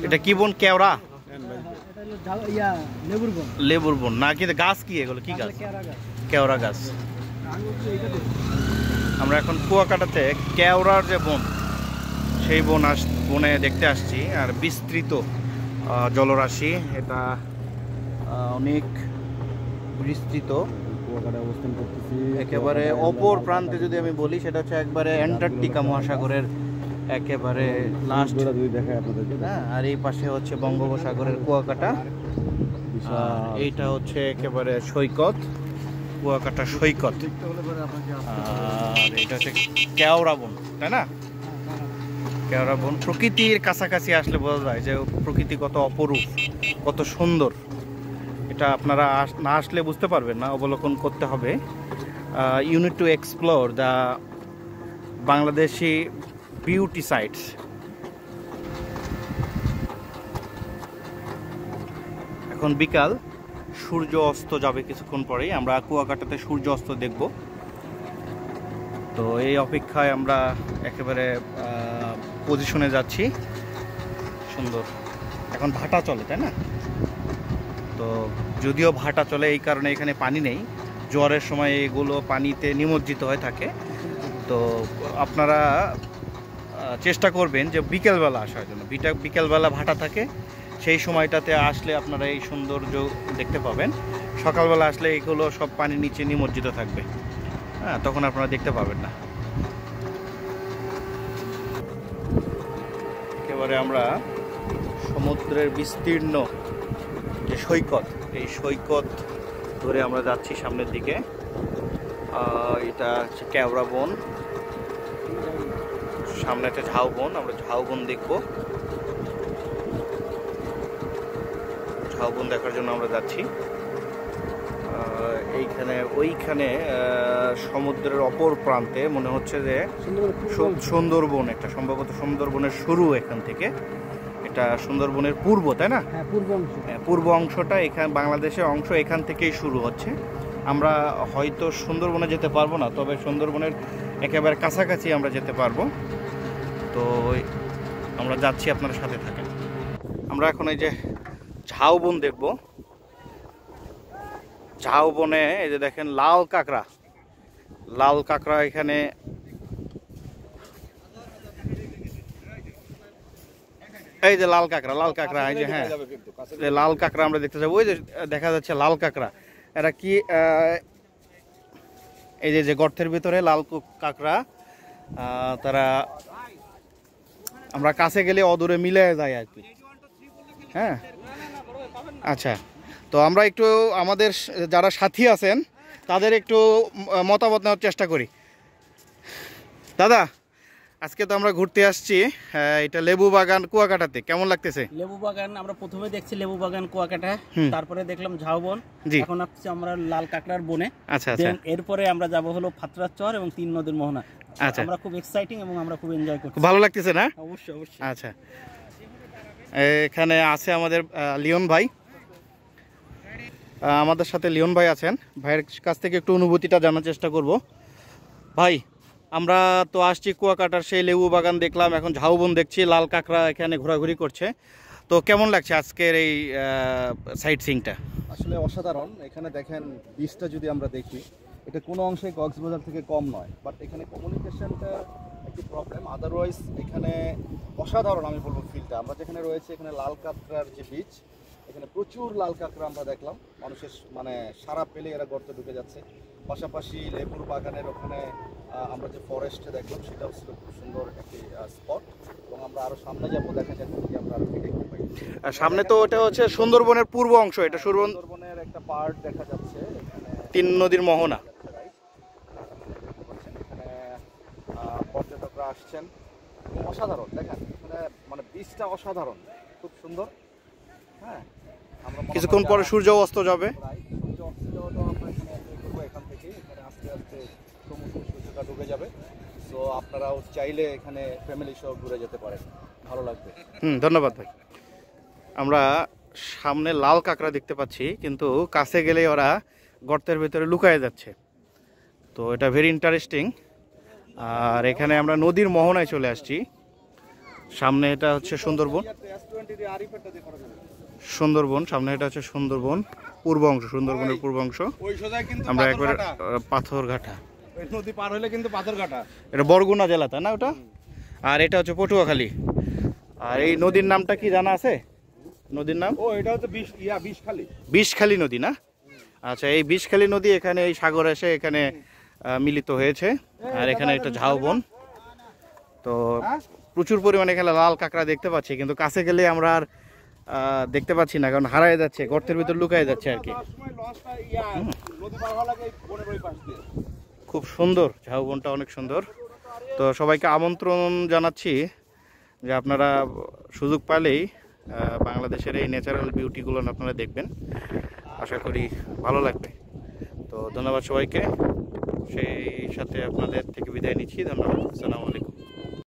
এটা কি বন? কেওড়া? লেবুর বন। লেবুর বন না, কিন্তু গাছ কি এগুলো? কি গাছ? কেওড়া গাছ। আমরা এখন কুয়াকাটাতে কেওড়ার যে বন, সেই বনে দেখতে আসছি। আর বিস্তৃত জলরাশি, এটা অনেক বিস্তৃত। অবস্থান করতেছি একেবারে অপর প্রান্তে যদি আমি বলি, সেটা হচ্ছে একবারে অ্যান্টার্কটিকা মহাসাগরের একেবারে লাস্ট দেখায় আপনাদেরকে। হ্যাঁ, আর এই পাশে হচ্ছে বঙ্গোপসাগরের কুয়াকাটা। এইটা হচ্ছে একেবারে সৈকত, কুয়াকাটা সৈকত। আর এটা হচ্ছে কেওড়া বন, তাই না? কেওড়া বন। প্রকৃতির কাছাকাছি আসলে বোঝা যায় যে প্রকৃতি কত অপরূপ, কত সুন্দর। এটা আপনারা না আসলে বুঝতে পারবেন না, অবলোকন করতে হবে। You need to explore the Bangladeshi beauty sites. এখন বিকাল, সূর্য অস্ত যাবে কিছুক্ষণ পরেই। আমরা কুয়াকাটাতে সূর্য অস্ত দেখব। তো এই অপেক্ষায় আমরা একেবারে পজিশনে যাচ্ছি। সুন্দর। এখন ভাটা চলে, তাই না? তো যদিও ভাটা চলে, এই কারণে এখানে পানি নেই। জোয়ারের সময় এগুলো পানিতে নিমজ্জিত হয়ে থাকে। তো আপনারা চেষ্টা করবেন যে বিকেলবেলা আসার জন্য। বিকেলবেলা ভাটা থাকে, সেই সময়টাতে আসলে আপনারা এই সৌন্দর্য দেখতে পাবেন। সকালবেলা আসলে এগুলো সব পানির নিচে নিমজ্জিত থাকবে, হ্যাঁ, তখন আপনারা দেখতে পাবেন না। একেবারে আমরা সমুদ্রের বিস্তীর্ণ যে সৈকত, এই সৈকত ধরে আমরা যাচ্ছি সামনের দিকে। এটা হচ্ছে কেওড়া বন, সামনে একটা ঝাউবন। আমরা ঝাউবন দেখব। ঝাউবন দেখার জন্য আমরা যাচ্ছি। ওইখানে সমুদ্রের অপর প্রান্তে মনে হচ্ছে যে সুন্দরবন, একটা সম্ভবত সুন্দরবনের শুরু এখান থেকে। এটা সুন্দরবনের পূর্ব, তাই না? পূর্ব অংশটা এখানে বাংলাদেশের অংশ, এখান থেকেই শুরু হচ্ছে। আমরা হয়তো সুন্দরবনে যেতে পারবো না, তবে সুন্দরবনের একেবারে কাছাকাছি আমরা যেতে পারবো। তো আমরা যাচ্ছি, আপনারা সাথে থাকেন। আমরা এখন এই যে ঝাউবন দেখব। ঝাউবনে এই যে দেখেন লাল কাঁকড়া, লাল কাঁকড়া এখানে। এই যে লাল কাঁকড়া, এই যে, হ্যাঁ, লাল কাঁকড়া আমরা দেখতে যাবো। ওই যে দেখা যাচ্ছে লাল কাঁকড়া। এরা কি এই যে গর্তের ভিতরে লাল কাঁকড়া, তারা আমরা কাছে গেলে অদূরে মিলে যায় আর কি। হ্যাঁ, আচ্ছা। তো আমরা একটু আমাদের যারা সাথী আছেন তাদের একটু মতামত নেওয়ার চেষ্টা করি। দাদা, আজকে তো আমরা ঘুরতে আসছি, এটা লেবু বাগান কুয়াকাটাতে। কেমন লাগতেছে? লেবু বাগান আমরা প্রথমে দেখছি লেবু বাগান কুয়াকাটা, তারপরে দেখলাম ঝাউবন, এখন আসছি আমরা লাল কাঁকড়ার বনে। আচ্ছা আচ্ছা। এরপরে আমরা যাব হলো ফাতরার চর এবং 3 নদীর মোহনা। আচ্ছা, আমরা খুব এক্সাইটিং এবং আমরা খুব এনজয় করছি। ভালো লাগতেছে না? অবশ্যই অবশ্যই। আচ্ছা, এখানে আছে আমাদের লিওন ভাই, আমাদের সাথে লিওন ভাই আছেন। ভাইয়ের কাছ থেকে একটু অনুভূতিটা জানার চেষ্টা করব। ভাই, আমরা তো আসছি কুয়াকাটার সেই লেবু বাগান দেখলাম, এখন ঝাউবন দেখছি, লাল কাঁকড়া এখানে ঘোরাঘুরি করছে। তো কেমন লাগছে আজকের এই সাইট সিইংটা? আসলে অসাধারণ। এখানে দেখেন বীজটা যদি আমরা দেখি, এটা কোনো অংশে কক্সবাজার থেকে কম নয়, বাট এখানে কমিউনিকেশনটা একটু প্রবলেম। আদারওয়াইজ এখানে অসাধারণ আমি বলবো ফিলটা। আমরা যেখানে রয়েছে এখানে লাল কাঁকড়ার যে বীজ, এখানে প্রচুর লাল কাঁকড়া আমরা দেখলাম। মানুষের মানে সারা পেলে এরা গর্তে ঢুকে যাচ্ছে। পাশাপাশি লেবুর বাগানের ওখানে আমরা যে ফরেস্টে দেখলাম, সেটাও ছিল খুব সুন্দর একটি স্পট। এবং আমরা আরো সামনে যাবো, দেখা যাক যদি আমরা আরো দেখতে পাই। সামনে তো ওটা হচ্ছে সুন্দরবনের পূর্ব অংশ, এটা সুন্দরবনের একটা পার্ট দেখা যাচ্ছে। এখানে 3 নদীর মোহনা। এখানে পর্যটকরা আসছেন, অসাধারণ। দেখেন এখানে মানে বীজটা অসাধারণ, খুব সুন্দর। হ্যাঁ, আমরা কিছুক্ষণ পরে সূর্য অস্ত যাবে। সূর্য অস্ত যাওয়াটা আমরা এখানে করবো। এখান থেকে এখানে আস্তে আস্তে সমুদ্র সূর্যটা ডুবে যাবে। সো আপনারাও চাইলে এখানে ফ্যামিলি সহ ঘুরে যেতে পারেন, ভালো লাগবে। ধন্যবাদ ভাই। আমরা সামনে লাল কাঁকড়া দেখতে পাচ্ছি, কিন্তু কাছে গেলে ওরা গর্তের ভিতরে লুকায় যাচ্ছে। তো এটা ভেরি ইন্টারেস্টিং। আর এখানে আমরা নদীর মোহনায় চলে আসছি। সামনে এটা হচ্ছে সুন্দরবন। সুন্দরবন সামনে এটা হচ্ছে সুন্দরবন পূর্ব অংশ, সুন্দরবনের পূর্ব অংশ। আমরা একবার পাথরঘাটা নদী পার হলে কিন্তু পাথরঘাটা, এটা বরগুনা জেলা তাই না ওটা? আর এটা হচ্ছে পটুয়াখালী। আর এই নদীর নামটা কি জানা আছে? নদীর নাম এটা হচ্ছে বিষখালী। বিষখালী নদী না? আচ্ছা, এই বিষখালী নদী এখানে এই সাগর এসে এখানে মিলিত হয়েছে। আর এখানে একটা ঝাউবন। তো প্রচুর পরিমাণে এখানে লাল কাঁকড়া দেখতে পাচ্ছি, কিন্তু কাছে গেলে আমরা আর দেখতে পাচ্ছি না, কারণ হারায় যাচ্ছে, গর্তের ভিতর লুকায় যাচ্ছে আর কি। খুব সুন্দর, ঝাউবনটা অনেক সুন্দর। তো সবাইকে আমন্ত্রণ জানাচ্ছি যে আপনারা সুযোগ পেলেই বাংলাদেশের এই ন্যাচারাল বিউটিগুলো আপনারা দেখবেন, আশা করি ভালো লাগবে। তো ধন্যবাদ সবাইকে, সেই সাথে আপনাদের থেকে বিদায় নিচ্ছি। ধন্যবাদ, আসসালামু আলাইকুম।